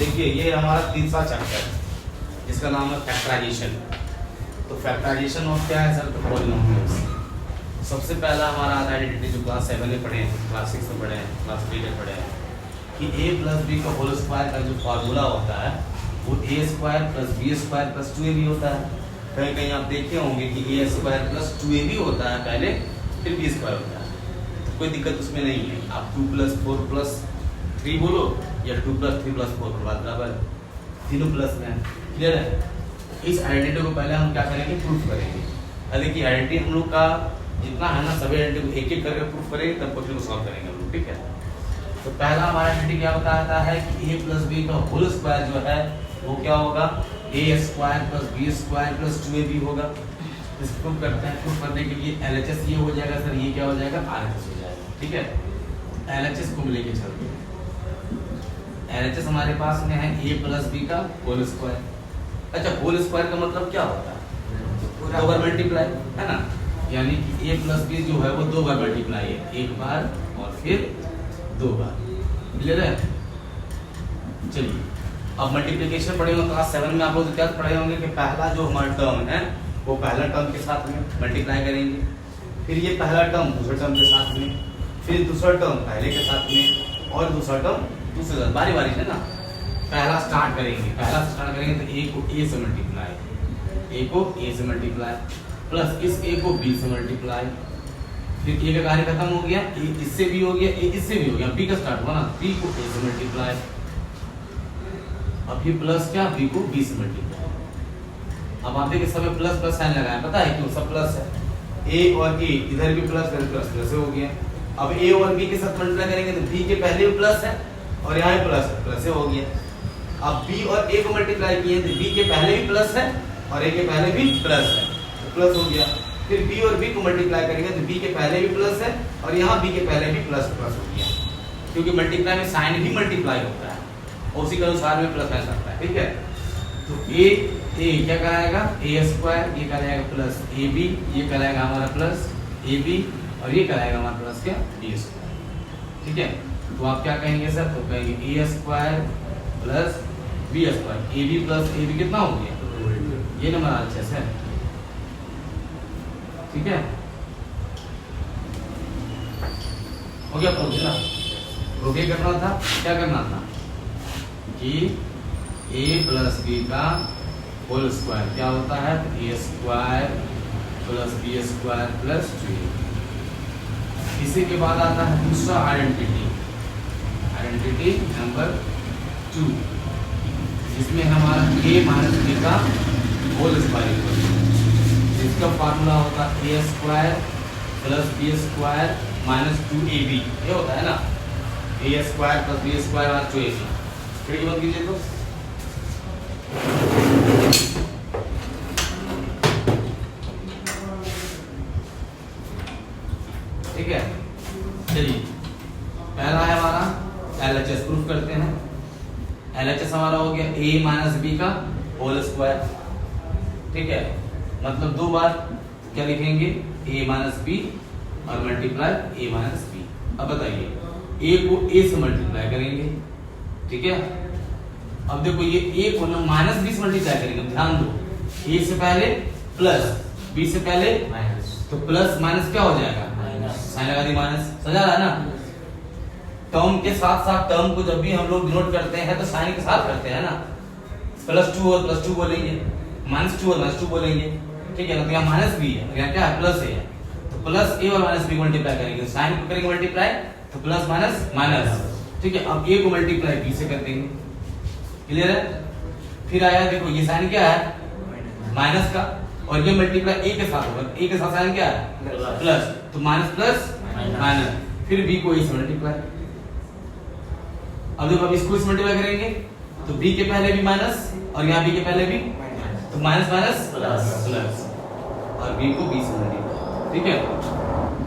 देखिए ये हमारा तीसरा चैप्टर जिसका नाम है फैक्टराइजेशन। तो फैक्टराइजेशन ऑफ क्या है सर? तो पॉलिनोमियल्स। सबसे पहला हमारा आता है आइडेंटिटी, जो क्लास 7 में पढ़े हैं, क्लास 6 में पढ़े हैं, क्लास 3 में पढ़े हैं कि a प्लस बी का होल स्क्वायर का जो फार्मूला होता है वो a square plus B square plus 2ab होता है। कहीं कहीं आप देखे होंगे कि a स्क्वायर प्लस 2ab होता है पहले, फिर b स्क्वायर होता है। तो कोई दिक्कत उसमें नहीं है, आप 2 प्लस 4 प्लस 3 बोलो या 2 प्लस 3 प्लस 4 बराबर, तीनों प्लस में। क्लियर है? इस आइडेंटिटी को पहले हम क्या करेंगे? प्रूफ करेंगे। देखिए आइडेंटिटी हम लोग का जितना है ना, सभी आइडेंटिटी को एक एक करके प्रूफ करेंगे, तब क्वेश्चन को सॉल्व करेंगे हम लोग। ठीक है? तो पहला हमारा आइडेंटिटी क्या बताता है कि a प्लस b का होल स्क्वायर जो है वो क्या होगा? a square plus b square plus 2ab होगा। इसको प्रूफ करते हैं। प्रूफ करने के लिए LHS ये हो जाएगा सर, ये क्या हो जाएगा? RHS हो जाएगा। ठीक है? LHS को लेके चलते हैं। LHS हमारे पास में है a प्लस b का होल स्क्वायर। अच्छा, होल स्क्वायर का मतलब क्या होता है? दो बार मल्टीप्लाई, है ना? यानी कि a प्लस b जो है वो 2 बार मल्टीप्लाई है, एक बार और फिर 2 बार। क्लियर है? चलिए अब मल्टीप्लिकेशन पढ़ेंगे क्लास 7 में। आप लोग क्या पढ़े होंगे कि पहला जो हमारा टर्म है वो पहला टर्म के साथ में मल्टीप्लाई करेंगे, फिर ये पहला टर्म दूसरे टर्म के साथ में, फिर दूसरा टर्म पहले के साथ में, और दूसरा टर्म दूसरे साथ, बारी बारी से ना। पहला स्टार्ट करेंगे तो a को a से मल्टीप्लाई, a को a से मल्टीप्लाई प्लस इस a को b से मल्टीप्लाई, फिर a का कार्य खत्म हो गया, a इससे भी हो गया, a इससे भी हो गया, b का स्टार्ट हुआ ना, b को a से मल्टीप्लाई, अब ये प्लस क्या, b को b से मल्टीप्लाई। अब आप देखिए सब प्लस प्लस साइन लगाया, पता है क्यों? सब प्लस है, a और a इधर भी प्लस प्लस प्लस हो गया। अब a और b के साथ मल्टीप्लाई करेंगे तो b के पहले भी प्लस है और यहाँ भी प्लस प्लस हो गया। अब b और a को मल्टीप्लाई किए तो b के पहले भी प्लस है और a के पहले भी प्लस है, तो प्लस हो गया। फिर b और b को मल्टीप्लाई करेंगे तो b के पहले भी प्लस है और यहाँ b के पहले भी प्लस प्लस हो गया, क्योंकि मल्टीप्लाई में साइन भी मल्टीप्लाई होता है और उसी के अनुसार में प्लस आ सकता है। ठीक है? तो a क्या कराएगा? a स्क्वायर, ये कराएगा प्लस ab, ये कराएगा हमारा प्लस ab और ये कराएगा हमारा प्लस क्या? b square. ठीक है? तो आप क्या कहेंगे सर? तो कहेंगे a square plus b square, ab plus ab कितना हो गया? ये नंबर अच्छे से। ठीक है? हो गया प्रूफ ना? प्रूफ ये करना था, क्या करना था कि a प्लस b का होल स्क्वायर क्या होता है? तो a square plus b square plus 2। इसी के बाद आता है दूसरा आइडेंटिटी, आइडेंटिटी नंबर 2, जिसमें हमारा a माइनस b का होल स्क्वायर, इसका फार्मूला होता है a square plus b square minus 2ab। ये होता है ना, a square plus b square minus 2ab। खिड़की बंद कीजिए तो। ठीक है? चलिए पहला है हमारा LHS, प्रूफ करते हैं। LHS हमारा हो गया a माइनस b का होल स्क्वायर। ठीक है? मतलब 2 बार क्या लिखेंगे? a माइनस b और मल्टीप्लाई a माइनस b। अब बताइए a को a से मल्टीप्लाई करेंगे। ठीक है? अब देखो ये a को ना माइनस b से मल्टीप्लाई करेंगे, ध्यान दो, a से पहले प्लस b से पहले माइनस, तो प्लस माइनस क्या हो जाएगा? साइन लगा दी माइनस। समझ आ रहा है ना? टर्म के साथ साथ टर्म को जब भी हम लोग डिनोट करते हैं तो साइन के साथ करते हैं ना। प्लस 2 और प्लस 2 बोलेंगे, माइनस 2 और माइनस 2 बोलेंगे। ठीक है ना? तो यहाँ माइनस b है और यहाँ क्या है? प्लस a है, तो प्लस a और माइनस b को मल्टीप्लाई करेंगे, साइन को करेंगे मल्टीप्लाई, तो प्लस माइनस माइनस। ठीक है? अब a को मल्टीप्लाई b से कर देंगे। क्लियर है? फिर आया देखो ये साइन क्या है? माइनस का, और ये मल्टीप्लाई a के साथ होगा, a के साथ साइन क्या है? प्लस, तो माइनस प्लस माइनस, फिर b को a से मल्टीप्लाई। अब देखो अब इसको इस मल्टीप्लाई करेंगे तो b के पहले भी माइनस और यहाँ b के पहले भी, तो माइनस माइनस प्लस और b को b से मल्टीप्लाई। ठीक है?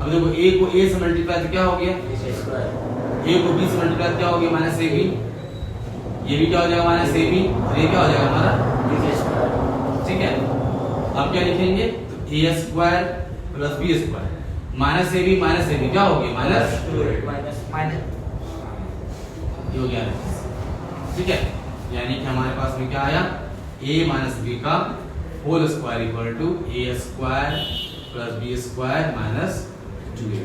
अब देखो a को a से मल्टीप्लाई तो क्या हो गया? a को b से मल्टीप्लाई क्या हो गया? Minus ab। ये भी क्या हो जाएगा? माइनस ab और ये क्या हो जाएगा हमारा? ठीक है? अब क्या लिखेंगे? तो a square plus b square minus ab क्या हो गया? माइनस माइनस ये हो गया। ठीक है? यानी कि हमारे पास में क्या आया, a माइनस बी का whole square equal to A square plus B square minus 2a।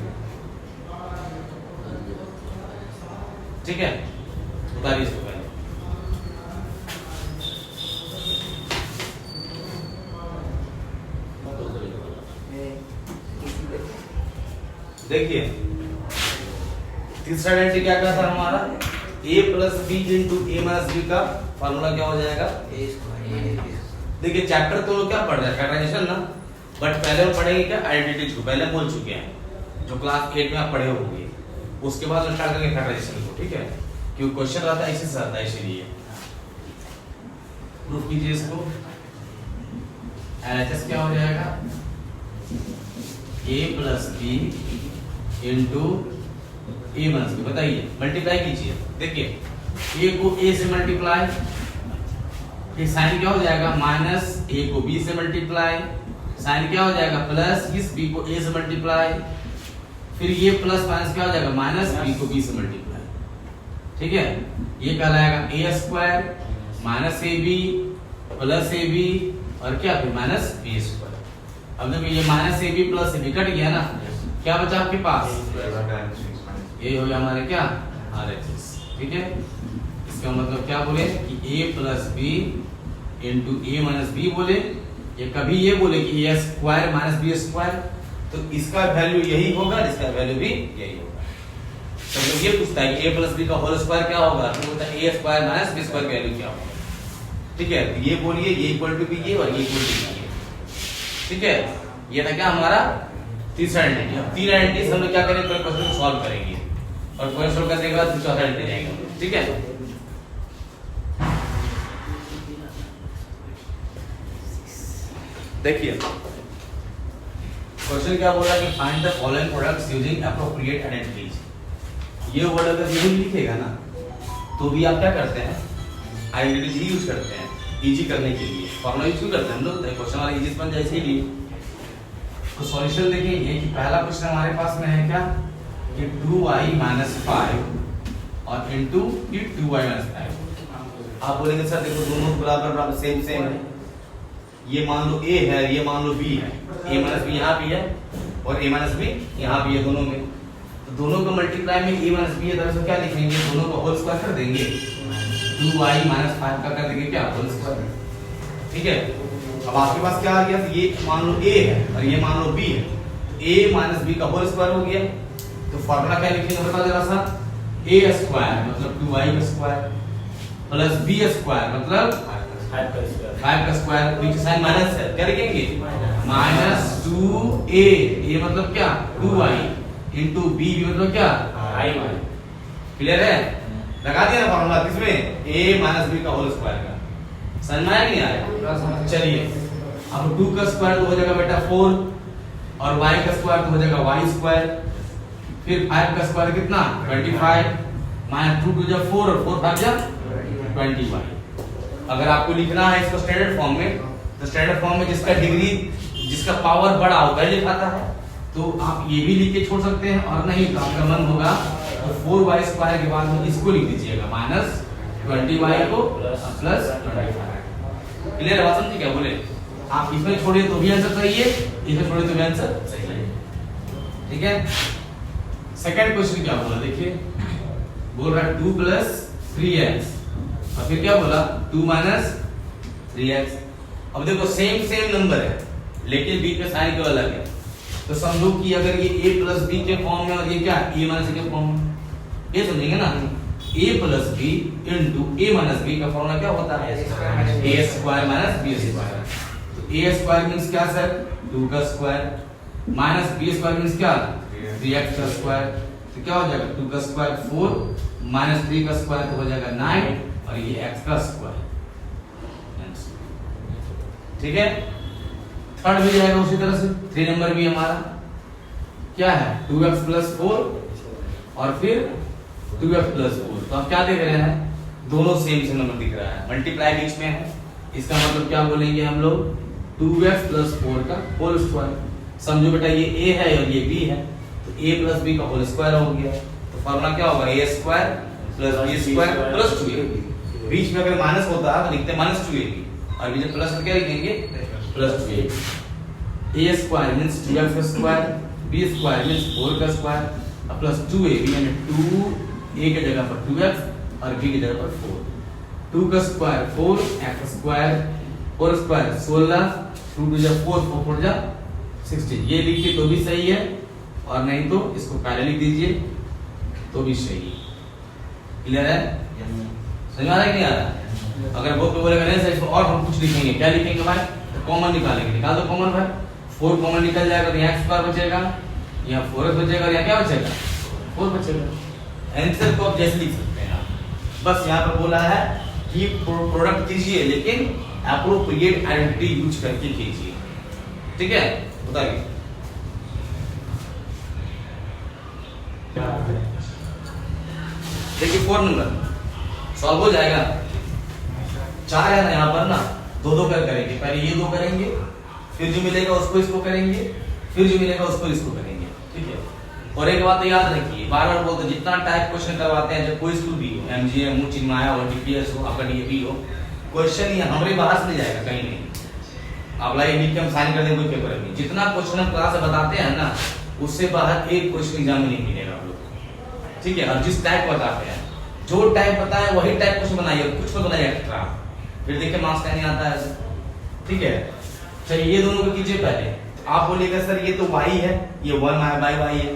ठीक है, उतारिए इसको पहले। देखिए तीसरा आइडेंटिटी क्या था हमारा, a plus B into A minus B का फॉर्मूला क्या हो जाएगा, ए स्क्वायर। देखिए चैप्टर तो क्या पढ़ रहे हैं, फैक्टराइजेशन ना, बट पहले हम पढ़ेंगे क्या आइडेंटिटीज को, पहले बोल चुके हैं जो क्लास 8 में आप पढ़े होंगे, उसके बाद हम स्टार्ट करेंगे फैक्टराइजेशन को। ठीक है, क्योंकि क्वेश्चन आता है इसी से आता है, इसीलिए प्रूफ कीजिए इसको। एलएचएस क्या हो जाएगा, a plus B into A minus B, बताइए मल्टीप्लाई कीजिए। देखिए a को a से मल्टीप्लाई, फिर साइन क्या हो जाएगा माइनस a को b से मल्टीप्लाई, साइन क्या हो जाएगा प्लस इस b को a से मल्टीप्लाई, फिर ये प्लस माइनस क्या हो जाएगा माइनस b को b से मल्टीप्लाई। ठीक है, ये कहलाएगा a square minus ab plus ab और क्या फिर माइनस b स्क्वायर। अब देखो ये minus ab plus ab cut गया ना, क्या बचा आपके पास, ये हो गया हमारे क्या RHS। ठीक है, इसका मतलब क्या बोले कि a plus B into A minus B बोले, ये कभी ये बोले कि a square minus B square, तो इसका वैल्यू यही होगा, इसका वैल्यू भी यही होगा। तो जब ये पूछता है कि a प्लस बी का होल स्क्वायर क्या होगा, तो बोलता है a square minus B square की वैल्यू क्या होगा। ठीक है, तो ये बोलिए ये इक्वल टू बी ये और ये इक्वल टू बी। ठीक है, ये था क्या हमारा तीसरा आइडेंटिटी। अब तीन आइडेंटिटीज हम लोग क्या करेंगे, क्वेश्चन को सॉल्व करेंगे और क्वेश्चन सॉल्व करने के बाद चौथा आइडेंटिटी जाएगा। ठीक है, देखिए क्वेश्चन क्या बोला कि find the following products using appropriate identities. ये वर्ड अगर नहीं लिखेगा ना तो भी आप क्या करते हैं, आइडेंटिटीज ही यूज करते हैं इजी करने के लिए, फॉर्मूला यूज क्यों करते हैं हम लोग, क्वेश्चन हमारा इजी बन जाए इसीलिए। तो सॉल्यूशन देखिए ये कि पहला क्वेश्चन हमारे पास में है क्या कि 2y माइनस 5 और इनटू ये 2y माइनस 5। आप बोलेंगे सर देखो दोनों बराबर बराबर सेम सेम है, ये मान लो a है ये मान लो b है, a माइनस b यहाँ भी है और a माइनस b यहाँ भी है दोनों में, तो दोनों को मल्टीप्लाई में a माइनस b है, तो क्या लिखेंगे, दोनों को होल स्क्वायर कर देंगे, 2y माइनस 5 का कर देंगे क्या होल स्क्वायर। ठीक है, अब आपके पास क्या आ गया, तो ये मान लो a है और ये मान लो b है, a माइनस b का होल स्क्वायर हो गया। तो फॉर्मूला क्या लिखेंगे बता जरा सा, a स्क्वायर मतलब 2y का स्क्वायर प्लस b स्क्वायर मतलब 5 का स्क्वायर, नीचे साइन माइनस है, क्या लिखेंगे माइनस 2a, ये मतलब क्या 2y इंटू b मतलब क्या i। क्लियर है, लगा दिया ना फॉर्मूला किसमें, a माइनस b का होल स्क्वायर का, समझ में आया नहीं आया। चलिए अब 2 का स्क्वायर तो हो जाएगा बेटा 4 और y का स्क्वायर तो हो जाएगा y स्क्वायर, फिर 5 का स्क्वायर कितना 25 माइनस 2 जब 4 और 4 5 जब 20y। अगर आपको लिखना है इसको स्टैंडर्ड फॉर्म में, तो स्टैंडर्ड फॉर्म में जिसका डिग्री जिसका पावर बड़ा होगा ये लिखाता है, तो आप ये भी लिख के छोड़ सकते हैं, और नहीं तो आपका मन होगा तो 4y स्क्वायर के बाद में इसको लिख दीजिएगा माइनस 20y को प्लस 25। क्लियर है बात, समझिए क्या बोले, आप इसमें छोड़िए तो भी आंसर सही है, इसमें छोड़िए तो भी आंसर सही है। ठीक है, सेकंड क्वेश्चन क्या बोला देखिए, बोल रहा है 2 प्लस 3x और फिर क्या बोला 2 माइनस 3x। अब देखो सेम सेम नंबर है लेकिन बीच में साइन क्यों अलग है, तो समझो कि अगर ये a प्लस b के फॉर्म में और ये क्या a माइनस के फॉर्म में, ये समझेंगे ना, a plus b into a minus b का फॉर्मूला क्या होता है a square minus b square. तो a स्क्वायर मींस क्या सर 2 का square minus b square means क्या 3x का स्क्वायर, तो क्या हो जाएगा 2 का स्क्वायर 4 माइनस 3 का स्क्वायर तो हो जाएगा 9 और ये x का स्क्वायर। ठीक है, थर्ड भी जाएगा उसी तरह से, 3 नंबर भी हमारा क्या है 2x प्लस 4 और फिर 2x प्लस 4। तो आप क्या देख रहे हैं, दोनों सेम सेम नंबर दिख रहा है, मल्टीप्लाई बीच में है, इसका मतलब क्या बोलेंगे हम लोग 2x प्लस 4 का होल स्क्वायर। समझो बेटा ये a है और ये b है, तो a प्लस b का होल स्क्वायर हो गया, तो फॉर्मूला क्या होगा a square plus b square plus 2a। बीच में अगर माइनस होता है तो लिखते हैं -2ab और बीच प्लस क्या लिखेंगे +2ab। a square means 2x का स्क्वायर, b स्क्वायर मींस 4 का स्क्वायर और प्लस 2ab यानी 2a की जगह पर 2x और b की जगह पर 4। 2 का स्क्वायर 4, x स्क्वायर 4 स्क्वायर 16, 2 2 जा 4 4 4 जा 16। ये लिखिए तो भी सही है और नहीं तो इसको पहले लिख दीजिए तो भी सही है। क्लियर है? समझ आ रहा है कि नहीं आ रहा? अगर वो तो बोलेगा नहीं सर इसको और हम कुछ लिखेंगे, क्या लिखेंगे भाई? तो कॉमन निकालेंगे, निकाल दो कॉमन भाई। 4 कॉमन निकल जाएगा तो यहाँ x² बचेगा, यहाँ 4x बचेगा और यहाँ क्या बचेगा 4 बचेगा। आंसर को आप जैसे लिख सकते हैं आप, बस यहाँ पर बोला है कि प्रोडक्ट कीजिए लेकिन एप्रोप्रिएट आइडेंटिटी यूज करके कीजिए। ठीक है, बताइए। देखिए 4 नंबर सॉल्व हो जाएगा। 4 है ना यहाँ पर ना, दो दो कर करेंगे, पहले ये 2 करेंगे, फिर जो मिलेगा उसको इसको करेंगे, फिर जो मिलेगा उसको इसको करेंगे। ठीक है, और एक बात याद रखिए, बार बार बोलते हैं जितना टाइप क्वेश्चन करवाते हैं, जब कोई स्कूल भी हो, एमजीएम हो, चिन्मया हो, डीपीएस हो, आपका डीएपी हो, क्वेश्चन ये हमारे बाहर से नहीं जाएगा कहीं नहीं। आप लाइक लिख के हम साइन कर देंगे कोई पेपर में, जितना क्वेश्चन हम क्लास में बताते हैं ना उससे बाहर एक क्वेश्चन एग्जाम में नहीं मिलेगा आप लोग। ठीक है, और जिस टाइप बताते हैं, जो टाइप बताए वही टाइप क्वेश्चन बनाइए, कुछ मत बनाइए एक्स्ट्रा, फिर देखिए मार्क्स का नहीं आता है। ठीक है, चलिए ये दोनों को कीजिए पहले। आप बोलिएगा सर ये तो y है, ये 1/y है।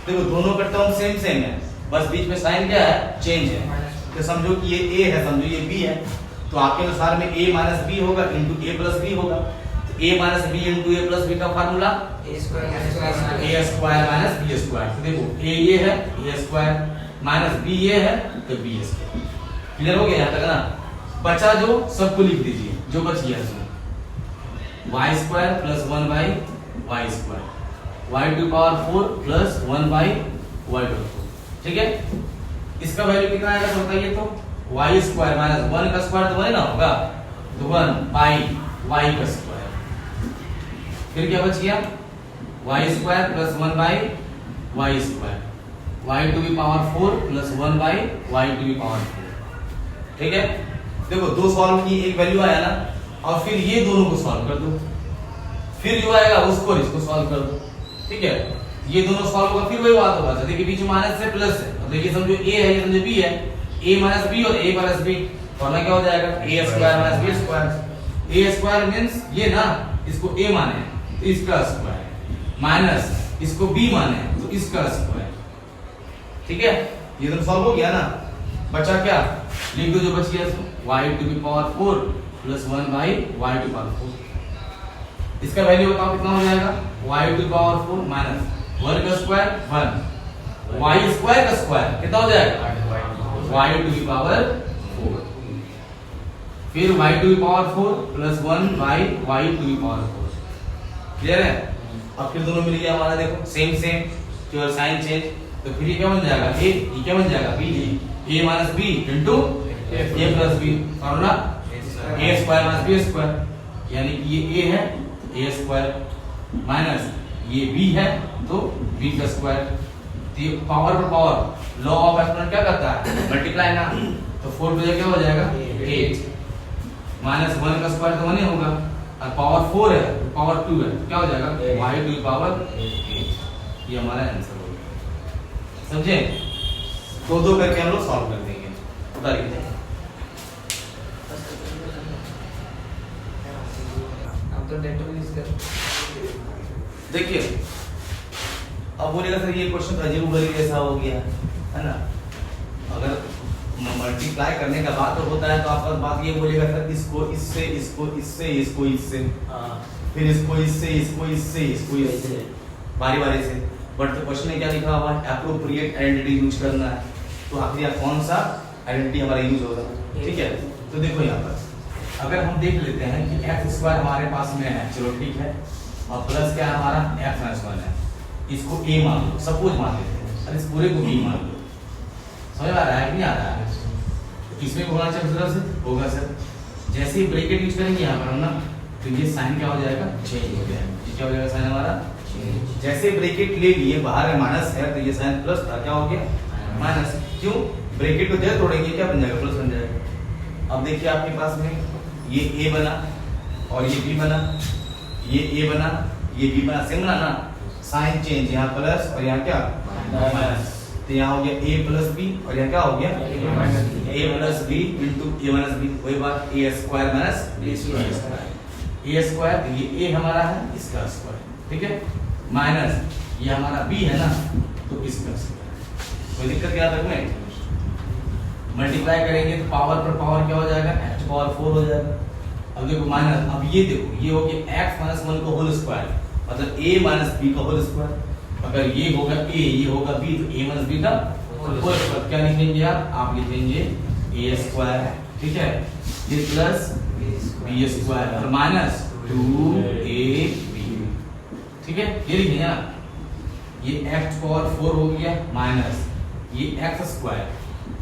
देखो दोनों का टर्म सेम सेम है, बस बीच में साइन क्या है चेंज है। तो समझो कि ये a है, समझो ये b है, तो आपके अनुसार में a - b होगा इनटू a + b होगा। तो a - b into a + b का फार्मूला a² - b²। तो देखो a ये है, a² - b ये है तो b²। क्लियर हो गया यहाँ तक ना? बचा जो सबको लिख दीजिए, जो बच गया सो y² + 1/y², y⁴ + 1/y²। ठीक है, इसका वैल्यू कितना आएगा तो बताइए तो y² - 1 का स्क्वायर तो 1 ना होगा, तो 1/y²। फिर क्या बच गया y² + 1/y², y⁴ + 1/y²। ठीक है, देखो दो सॉल्व की एक वैल्यू आया ना, और फिर ये दोनों को सॉल्व कर दो, फिर जो आएगा उसको और इसको सॉल्व कर दो। ठीक है, ये दोनों सॉल्व होगा, फिर वही बात होगा। देखिए बीच में माइनस से प्लस है, तो देखिए समझो a है, ये समझो b है, a - b और a + b, फॉर्मूला क्या हो जाएगा a² - b²। a² मींस ये ना, इसको a माने तो इसका स्क्वायर, माइनस इसको b माने तो इसका स्क्वायर। ठीक है, ये तो सॉल्व हो गया ना। बचा क्या, लिख दो जो बच गया y⁴ + 1/y²। इसका वैल्यू बताओ कितना हो जाएगा y⁴ - 1 का स्क्वायर 1, y² का स्क्वायर कितना हो जाएगा y⁴, फिर y⁴ + 1/y²। क्लियर है? अब फिर दोनों मिल गया हमारा, देखो सेम सेम, केवल साइन चेंज। तो फिर ये क्या बन जाएगा a, ये क्या बन जाएगा b, a - b into a + b, formula a² - b²। यानी कि ये a है a² माइनस ये b है तो b का स्क्वायर। तो ये पावर पर पावर, लॉ ऑफ एक्सपोनेंट क्या करता है मल्टीप्लाई ना, तो 4 पे क्या हो जाएगा 8, माइनस 1 का स्क्वायर तो 1 ही होगा, और पावर 4 है तो पावर 2 है, तो क्या हो जाएगा y⁴। ये हमारा आंसर हो गया। समझे? दो करके हम लोग सॉल्व कर देंगे। बताइए देखिए, अब बोलेगा सर ये क्वेश्चन तो अजीब-गरीब जैसा हो गया है ना। अगर मल्टीप्लाई करने का बात तो होता है तो आपका बात ये बोलेगा सर इसको इससे, इसको इससे, इसको इससे, फिर इसको इससे, इसको इससे, इसको इससे, बारी-बारी से। बट तो क्वेश्चन में क्या लिखा हुआ है एप्रोप्रिएट आइडेंटिटी यूज करना है, तो आखिर कौन सा आइडेंटिटी हमारा यूज होगा। ठीक है, तो देखो यहाँ पर अगर हम देख लेते हैं कि x² हमारे पास में है, चलो ठीक है, और प्लस क्या है हमारा f-1 है, इसको a मान लो, सपोज मान लेते हैं, और इस पूरे को b मान लो। समझ आ रहा है कि नहीं आ रहा है? तो इसमें होना चाहिए तरह से होगा सर, जैसे ही ब्रैकेट यूज करेंगे यहाँ पर हम ना, तो ये साइन क्या हो जाएगा चेंज हो जाएगा। ये क्या हो जाएगा साइन हमारा, जैसे ब्रैकेट ले लिए बाहर है माइनस है, तो ये साइन प्लस था, क्या हो गया माइनस। क्यों? ब्रैकेट को जब तोड़ेंगे क्या बन जाएगा प्लस बन जाएगा। अब देखिए आपके पास में ये ए बना और ये बी बना, ये ए बना ये बी बना, सेम बना ना, साइन चेंज, यहाँ प्लस और यहाँ क्या माइनस, तो यहाँ हो गया ए प्लस बी और यहाँ क्या हो गया ए plus B into A minus B, वही बात ए स्क्वायर माइनस बी स्क्वायर, ए स्क्वायर ये ए हमारा है इसका स्क्वायर, ठीक है, माइनस ये हमारा बी है ना तो इसका स्क्वायर, कोई दिक्कत क्या तक में, मल्टीप्लाई करेंगे तो पावर पर पावर क्या हो जाएगा x पावर 4 हो जाएगा। अब देखो माइनस, अब ये देखो ये हो गया x माइनस 1 का होल स्क्वायर, मतलब a माइनस b का होल स्क्वायर, अगर ये होगा a ये होगा b तो a माइनस b का होल स्क्वायर क्या लिखेंगे आप लिखेंगे a स्क्वायर, ठीक है, ये प्लस b स्क्वायर और माइनस 2ab, ठीक है, ये लिखेंगे ना, ये x पावर 4 हो गया माइनस ये x स्क्वायर,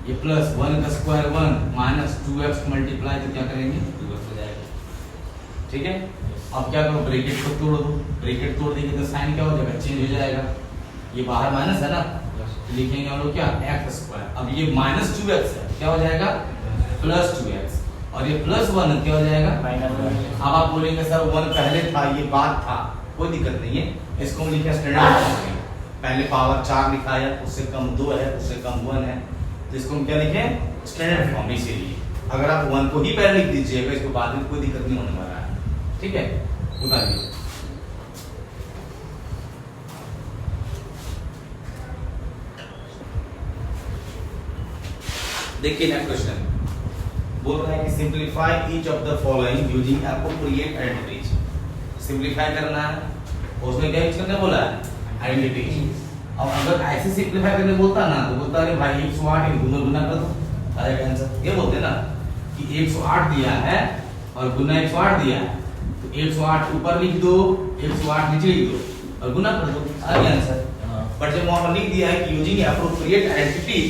ये प्लस 1 का स्क्वायर 1 माइनस 2x मल्टीप्लाई तो क्या करेंगे 2x हो जाएगा, ठीक है। अब क्या करो ब्रैकेट को तोड़ दो, ब्रैकेट तोड़ देंगे तो साइन क्या हो जाएगा चेंज हो जाएगा, ये बाहर माइनस है ना तो लिखेंगे हम लोग क्या x स्क्वायर, अब ये माइनस 2x है क्या हो जाएगा प्लस 2x और ये प्लस 1 क्या हो जाएगा माइनस। अब आप बोलेंगे सर 1 पहले था ये बात था, कोई दिक्कत नहीं है, इसको हम लिखे स्टैंडर्ड फॉर्म में, पहले पावर 4 लिखाया उससे कम 2 है उससे कम 1 है तो इसको हम क्या लिखें स्टैंडर्ड फॉर्म, इसीलिए अगर आप 1 को ही पहले लिख दीजिएगा इसको बाद में कोई दिक्कत नहीं होने वाला है, ठीक है, बताइए। देखिए नेक्स्ट क्वेश्चन बोल रहा है कि simplify each of the following using appropriate identities, simplify करना है उसमें क्या यूज करने बोला है आइडेंटिटी। अब अगर ऐसे सिंपलीफाई करने बोलता ना तो बोलता अरे भाई 108 गुना कर दो, आएगा आंसर, ये बोलते ना कि 108 दिया है और गुना 108 दिया है तो 108 ऊपर लिख दो 108 नीचे लिख दो और गुना कर दो, आ गया आंसर। बट जब वहां पर लिख दिया है कि यूजिंग एप्रोप्रिएट आइडेंटिटी,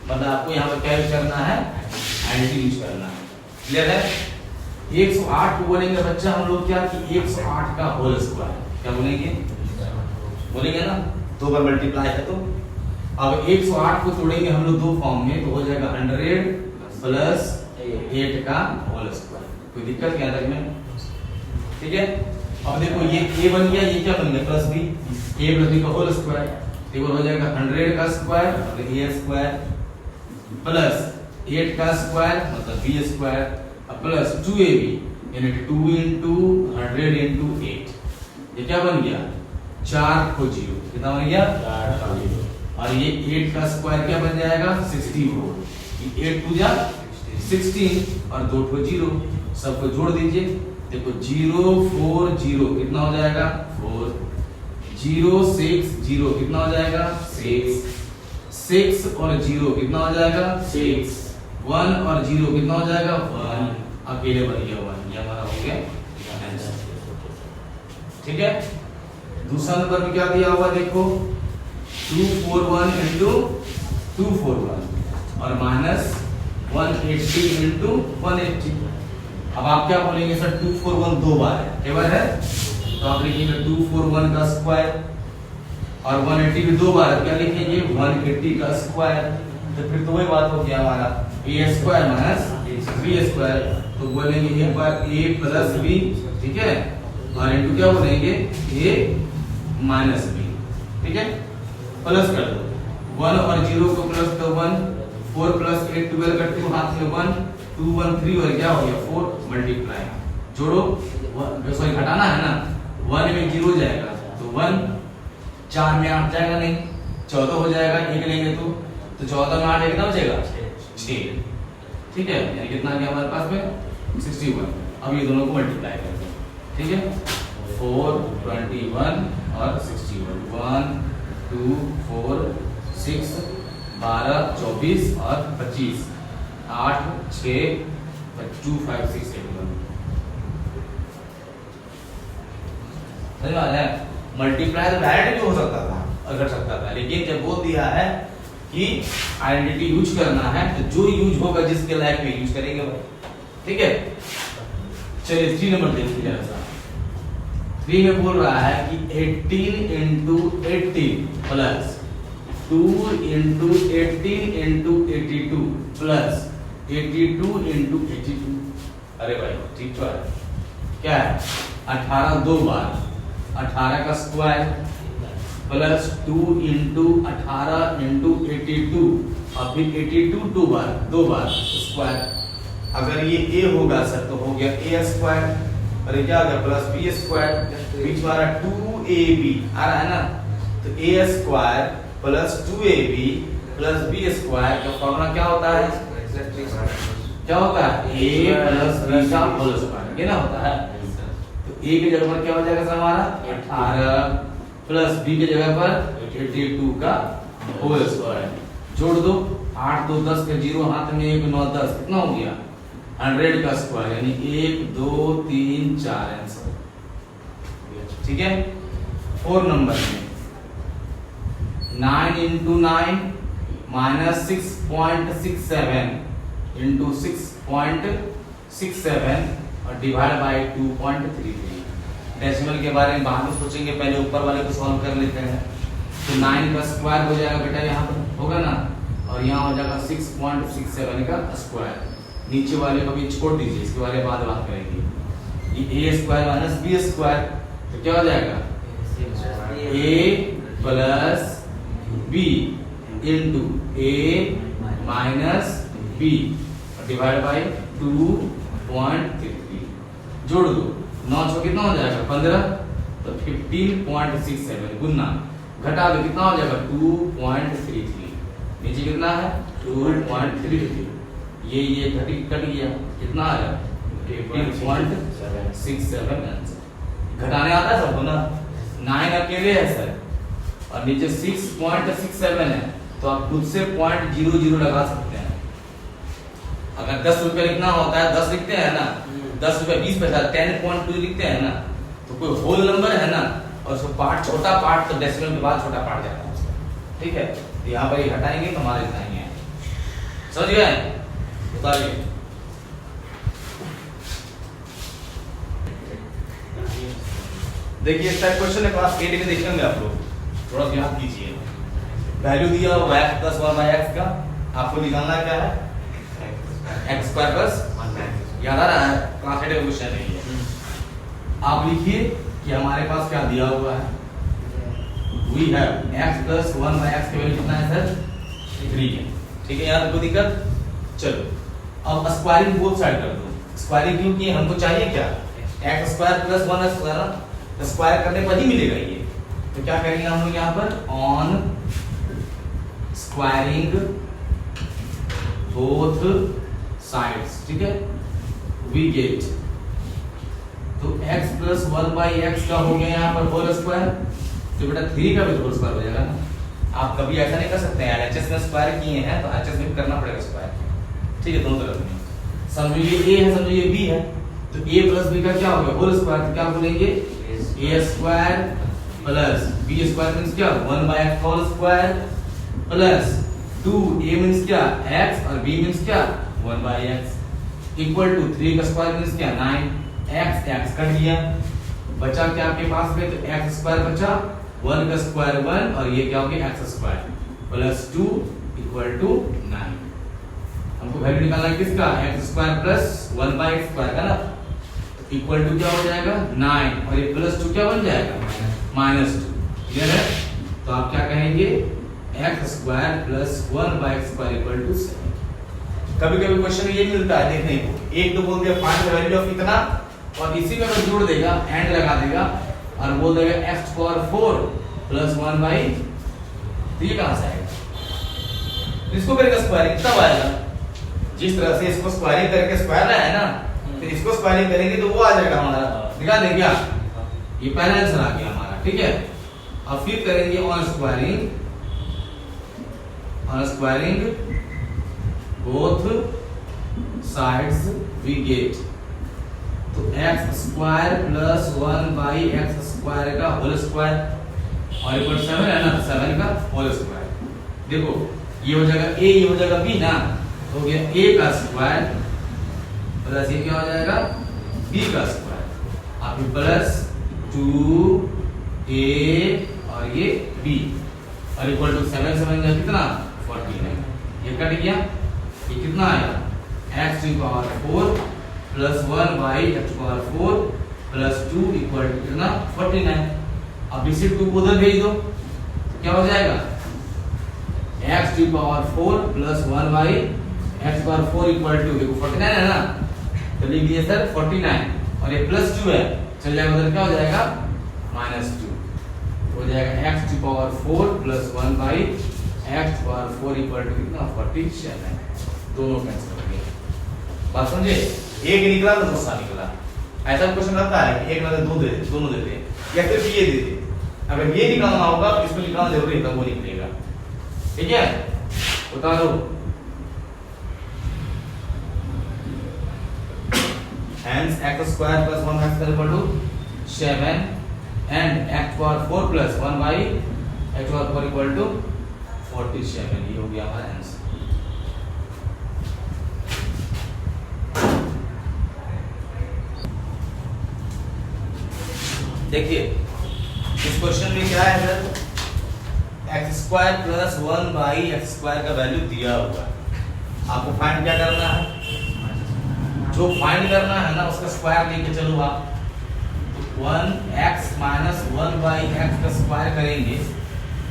मतलब आपको यहाँ पर क्या यूज करना है आइडेंटिटी यूज करना है, क्लियर है। 108 को बोलेंगे बच्चा हम लोग क्या कि 108 का होल स्क्वायर, क्या बोलेंगे बोलेंगे ना, 2 बार मल्टीप्लाई है तो अब 108 को तोड़ेंगे हम लोग 2 फॉर्म में तो हो जाएगा 100 प्लस 8 का होल स्क्वायर, कोई दिक्कत क्या है में, ठीक है। अब देखो ये a बन गया, ये क्या बन गया plus b, a plus b का होल स्क्वायर, देखो हो जाएगा 100 का स्क्वायर और a स्क्वायर प्लस 8 का स्क्वायर मतलब b स्क्वायर प्लस 2ab यानी 2 into 100 into 8, ये क्या बन गया 4 को 0, कितना बन गया 4 का 0 और ये 8 का स्क्वायर क्या बन जाएगा 64, 8 2 जा 16 और 2 को 0, सबको जोड़ दीजिए, देखो 0 4 0 कितना हो जाएगा 4, 0 6 0 कितना हो जाएगा 6, 6 और 0 कितना हो जाएगा 6, 1 और 0 कितना हो जाएगा 1, अकेले बन गया 1, ये हमारा हो गया आंसर, ठीक है। दूसरा नंबर में क्या दिया हुआ देखो 241 into 241 और माइनस 180 into 180। अब आप क्या बोलेंगे सर 241 2 बार है, क्या बार है तो आप लिखेंगे 241 का स्क्वायर और 180 भी 2 बार है, क्या लिखेंगे 180 का स्क्वायर, तो फिर तो वही बात हो गया हमारा a square minus b square, तो बोलेंगे एक बार a प्लस b, ठीक है, और इनटू क्या बोलेंगे a माइनस b, ठीक है, प्लस कर दो 1 और 0 को प्लस तो 1, 4 प्लस 8 12 का 2 हाथ में 1 2 1 3 और क्या हो गया 4 मल्टीप्लाई, जोड़ो सॉरी घटाना है ना, 1 में 0 जाएगा तो 1, 4 में 8 जाएगा नहीं 14 हो जाएगा, 1 लेंगे तो 14 में 8 कितना बचेगा 6, ठीक है, यानी कितना गया हमारे पास में 61। अब ये दोनों को मल्टीप्लाई करते हैं, ठीक है, 4 21 और 61, 1 2 4 6 12 24 और 25, 8 6 2 5 6 8 1, समझ में आ रहा है। मल्टीप्लाई तो डायरेक्ट भी हो सकता था और कर सकता था, लेकिन जब बोल दिया है कि आइडेंटिटी यूज करना है तो जो यूज होगा जिसके लायक में यूज करेंगे भाई, ठीक है। चलिए 3 नंबर देखिए जरा सा, 3 में बोल रहा है कि 18 into 18 plus 2 into 18 into 82 plus 82 into 82, अरे भाई ठीक तो है, क्या है 18 दो बार, 18 का स्क्वायर प्लस 2 इंटू 18 इंटू 82 और फिर 82 दो बार स्क्वायर। अगर ये a होगा सर तो हो गया a स्क्वायर, और ये क्या हो गया प्लस b स्क्वायर, बीच वाला 2ab आ रहा है ना, तो a square plus 2ab plus b square का फॉर्मूला क्या होता है, क्या होता है a प्लस b का होल स्क्वायर, ये ना होता है। तो a की जगह पर क्या हो जाएगा सर हमारा 18 प्लस b की जगह पर 82 का होल स्क्वायर, जोड़ दो 8 2 10 के 0 हाथ में 1 9 10 कितना हो गया 100 का स्क्वायर, यानी 1 2 3 4 आंसर, ठीक है। 4 नंबर में 9 इंटू 9 माइनस 6.67 इंटू 6.67 और डिवाइड बाय 2.33। डेसिमल के बारे में बाद में सोचेंगे, पहले ऊपर वाले को सॉल्व कर लेते हैं। तो 9 का स्क्वायर हो जाएगा बेटा, यहाँ पर होगा ना, और यहाँ हो जाएगा 6.67 का स्क्वायर। नीचे वाले को भी छोड़ दीजिए, इसके बारे में बाद बात करेंगे। ये a square minus b square, तो क्या हो जाएगा a plus b into a minus b divide by 2.33, जोड़ दो 9 छो कितना हो जाएगा 15, तो 15.67 गुना घटा दो कितना हो जाएगा 2.33, नीचे कितना है 2.33, ये कट गया कितना आया 15.67 आंसर। घटाने आता है सबको ना, 9 अकेले है सर और नीचे 6.67 है, तो आप खुद से 0.00 लगा सकते हैं। अगर 10 रुपए लिखना होता है 10 लिखते हैं ना, 10 रुपए 20 पैसा 10.2 लिखते हैं ना, तो कोई होल नंबर है ना और उसको पार्ट छोटा पार्ट तो डेसिमल के बाद छोटा पार्ट जाता है उसका, ठीक है। तो यहाँ पर ये हटाएंगे तो हमारे इतना ही है, समझ गए, बताइए। देखिए इसका क्वेश्चन है क्लास 8 में देखेंगे आप लोग, थोड़ा सा याद कीजिए। वैल्यू दिया हुआ x प्लस 1/x का, आपको निकालना क्या है x स्क्वायर प्लस 1/x, याद आ रहा है, क्लास 8 का क्वेश्चन है ये। आप लिखिए कि हमारे पास क्या दिया हुआ है, we have x plus 1/x की वैल्यू कितना है सर 3 है, ठीक है। यहाँ कोई दिक्कत, चलो अब स्क्वायरिंग बोथ साइड कर दो। स्क्वायरिंग क्यों की, हमको चाहिए क्या x square plus 1 square, square करने पर ही मिलेगा ये। तो क्या करेंगे हम लोग यहाँ पर ऑन स्क्वायरिंग बोथ साइड्स, ठीक है, वी गेट, तो x प्लस 1/x का हो गया यहाँ पर होल स्क्वायर, तो बेटा 3 का भी होल स्क्वायर हो जाएगा ना। आप कभी ऐसा नहीं कर सकते हैं LHS में स्क्वायर किए हैं तो HHS में भी करना पड़ेगा स्क्वायर, ठीक है, दोनों तरफ में। समझो ये a है, समझो ये b है, तो a प्लस b का क्या हो गया होल स्क्वायर, तो क्या बोलेंगे a square plus b square means क्या 1/x whole square plus 2a means क्या x और b मींस क्या 1/x इक्वल टू 3 का स्क्वायर मींस क्या 9, x कट गया, बचा क्या आपके पास में, तो x स्क्वायर बचा, 1 का स्क्वायर 1 और ये क्या हो गया x square plus 2 equal to 9। हमको वैल्यू निकालना है किसका x square plus 1/x square का ना, इक्वल टू क्या हो जाएगा 9 और ये प्लस 2 क्या बन जाएगा -2, क्लियर है। तो आप क्या कहेंगे x square plus 1/x square equal to 7। कभी कभी क्वेश्चन ये मिलता है देखने को, एक तो बोल दिया फाइंड द वैल्यू ऑफ इतना और इसी में अगर जोड़ देगा एंड लगा देगा और बोल देगा x पावर 4 प्लस 1/, तो ये कहां से आएगा, इसको करेगा स्क्वायरिंग तब आएगा। जिस तरह से इसको स्क्वायरिंग करके स्क्वायर लाया है ना, फिर इसको स्क्वायरिंग करेंगे तो वो आ जाएगा हमारा, दिखा दें क्या, ये पहला आंसर आ गया हमारा, ठीक है। अब फिर करेंगे on squaring both sides we get, तो x square plus 1/x square का होल स्क्वायर और इक्वल 7 है ना, 7 का होल स्क्वायर। देखो ये हो जाएगा a, ये हो जाएगा b ना, हो गया a का स्क्वायर प्लस ये क्या हो जाएगा b का स्क्वायर, आप प्लस 2a और ये b और इक्वल टू 7 7 का कितना 14 है, ये कट गया, ये कितना आया X to power 4 plus 1 by X power 4 plus 2 equal to कितना 49। अब इसी 2 को उधर भेज दो, क्या हो जाएगा X to power 4 plus 1 by X power 4 equal to, देखो 49 है ना, तो लिख दिए सर 49 और ये प्लस 2 है, चल जाएगा उधर, क्या हो जाएगा -2 हो जाएगा X to power 4 plus 1 by X power 4 equal to कितना 47। दोनों कैंसिल हो गए, बात समझे। एक निकला तो दूसरा निकला। ऐसा क्वेश्चन रहता है कि एक ना दो दे दोनों देते या फिर ये दे दे, अगर ये निकालना होगा तो इसको निकालना जरूरी है, तब वो निकलेगा। ठीक है, उतारो hence x square plus 1x equal to 7 and x power 4 plus 1 by x power 4 equal to 47। ये हो गया हमारा आंसर। देखिए इस क्वेश्चन में क्या है sir, x square plus 1 by x square का वैल्यू दिया हुआ है, आपको फाइंड क्या करना है, जो फाइंड करना है ना उसका स्क्वायर लेके चलो आप, तो 1x माइनस 1 बाई एक्स का स्क्वायर करेंगे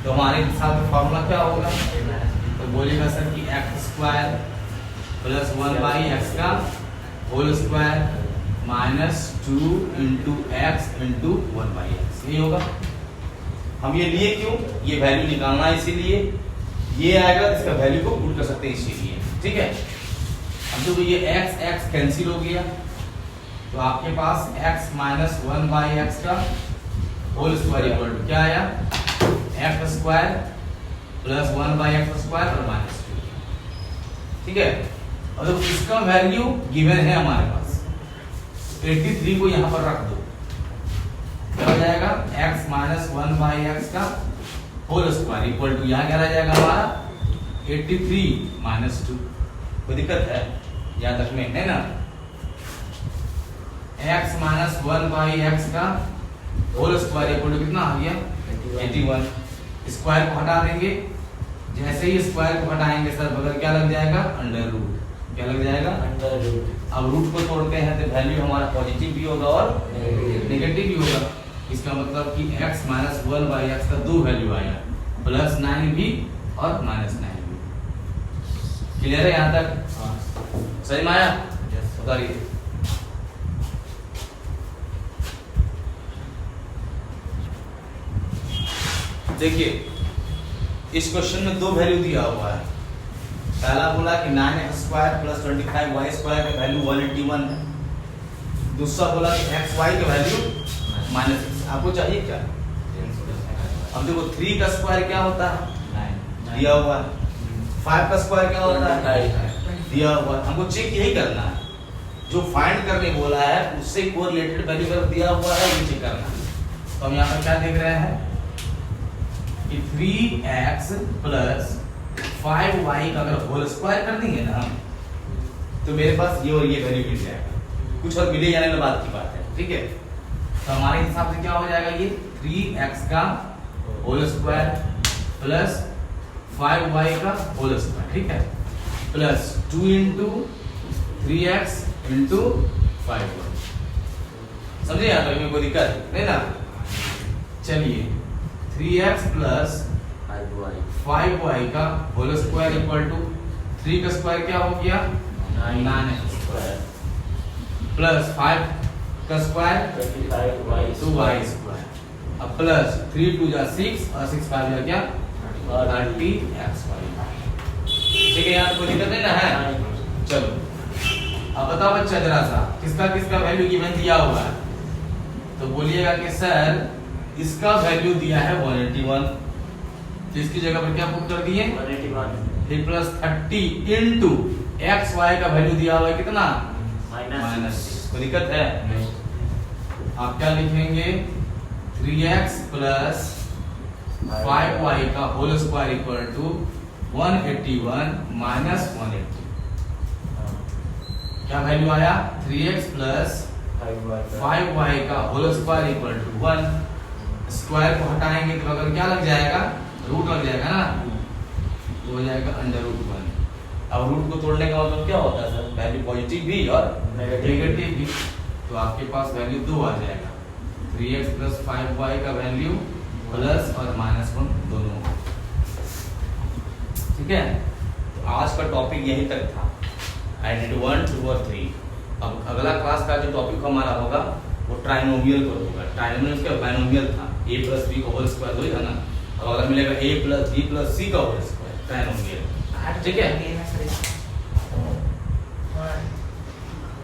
तो हमारे साथ फॉर्मूला क्या होगा, तो बोलेगा सर कि x square plus 1 by x का whole square minus 2 into x into 1 by x, यही होगा। हम ये लिए क्यों, ये वैल्यू निकालना है इसीलिए, ये आएगा इसका वैल्यू को पुट कर सकते हैं इसीलिए। ठीक है, अब देखो ये x x कैंसिल हो गया, तो आपके पास x माइनस 1 बाई एक्स का होल स्क्वायर इक्वल टू क्या आया, x square plus 1 by x square और माइनस 2। ठीक है, और देखो इसका वैल्यू गिवन है हमारे पास, 83 को यहाँ पर रख दो, क्या हो जाएगा x माइनस 1 बाई एक्स का होल स्क्वायर इक्वल टू यहाँ क्या रह जाएगा हमारा 83 माइनस 2। कोई दिक्कत है, याद रखने है ना, x माइनस 1 बाई एक्स का होल स्क्वायर इक्वल टू कितना आ गया 81। स्क्वायर को हटा देंगे, जैसे ही स्क्वायर को हटाएंगे सर बगल क्या लग जाएगा अंडर रूट, क्या लग जाएगा अंडर रूट। अब रूट को तोड़ते हैं तो वैल्यू हमारा पॉजिटिव भी होगा और नेगेटिव भी होगा, इसका मतलब कि x माइनस 1 बाई एक्स का दो वैल्यू आया, प्लस 9 भी और माइनस 9 भी। क्लियर है यहाँ तक? हाँ सही में आया, उतारिए। देखिए इस क्वेश्चन में दो वैल्यू दिया हुआ है, पहला बोला कि 9x square plus 25y square का वैल्यू 181 है, दूसरा बोला कि xy का वैल्यू -6। आपको चाहिए क्या, अब देखो 3 का स्क्वायर क्या होता है 9 दिया हुआ है, 5 का स्क्वायर क्या होता है दिया हुआ है, हमको चेक यही करना है, जो फाइंड करने बोला है उससे कोरिलेटेड वैल्यू अगर दिया हुआ है ये चेक करना है। तो हम यहाँ पर क्या देख रहे हैं कि 3x प्लस 5y का अगर होल स्क्वायर कर देंगे ना हम, तो मेरे पास ये और ये वैल्यू मिल जाएगा, कुछ और मिले जाने में बात की बात है। ठीक है, तो हमारे हिसाब से क्या हो जाएगा, ये 3x का होल स्क्वायर प्लस 5y का होल स्क्वायर, ठीक है, plus 2 into 3x into 5y। समझे यहाँ तक में कोई दिक्कत नहीं ना। चलिए 3x प्लस 5y का होल स्क्वायर इक्वल टू 3 का स्क्वायर क्या हो गया 9x स्क्वायर प्लस 5 का स्क्वायर 2y स्क्वायर, अब प्लस 3 2 जा 6 और 6 5 जा क्या 30xy। ठीक है, यहाँ कोई दिक्कत नहीं ना है। चलो अब बताओ बच्चा जरा सा किसका किसका वैल्यू गिवन दिया हुआ है, तो बोलिएगा कि सर इसका वैल्यू दिया है 181, तो इसकी जगह पर क्या पुट कर दिए 181, फिर प्लस 30 इंटू एक्स वाई का वैल्यू दिया हुआ है कितना माइनस। कोई दिक्कत है नहीं, आप क्या लिखेंगे 3x प्लस 5y का whole square equal to 181 minus 180। क्या वैल्यू आया 3x प्लस 5y का whole square equal to 1। Square को हटाएंगे तो अगर क्या लग जाएगा रूट लग जाएगा ना, तो हो जाएगा अंडर रूट 1। अब रूट को तोड़ने का मतलब क्या होता है सर, वैल्यू पॉजिटिव भी और नेगेटिव भी, तो आपके पास वैल्यू 2 आ जाएगा। 3x + 5y का वैल्यू प्लस और -1 दोनों। ठीक है, तो आज का टॉपिक यहीं तक था, आइडेंटिटी 1, 2 और 3। अब अगला क्लास का जो टॉपिक हमारा होगा वो ट्राइनोमियल पर होगा। ट्राइनोमियल का बाइनोमियल था, a + b का होल स्क्वायर वही था ना। अब अगला मिलेगा a + b + c का होल स्क्वायर, ट्राइनोमियल। ठीक है।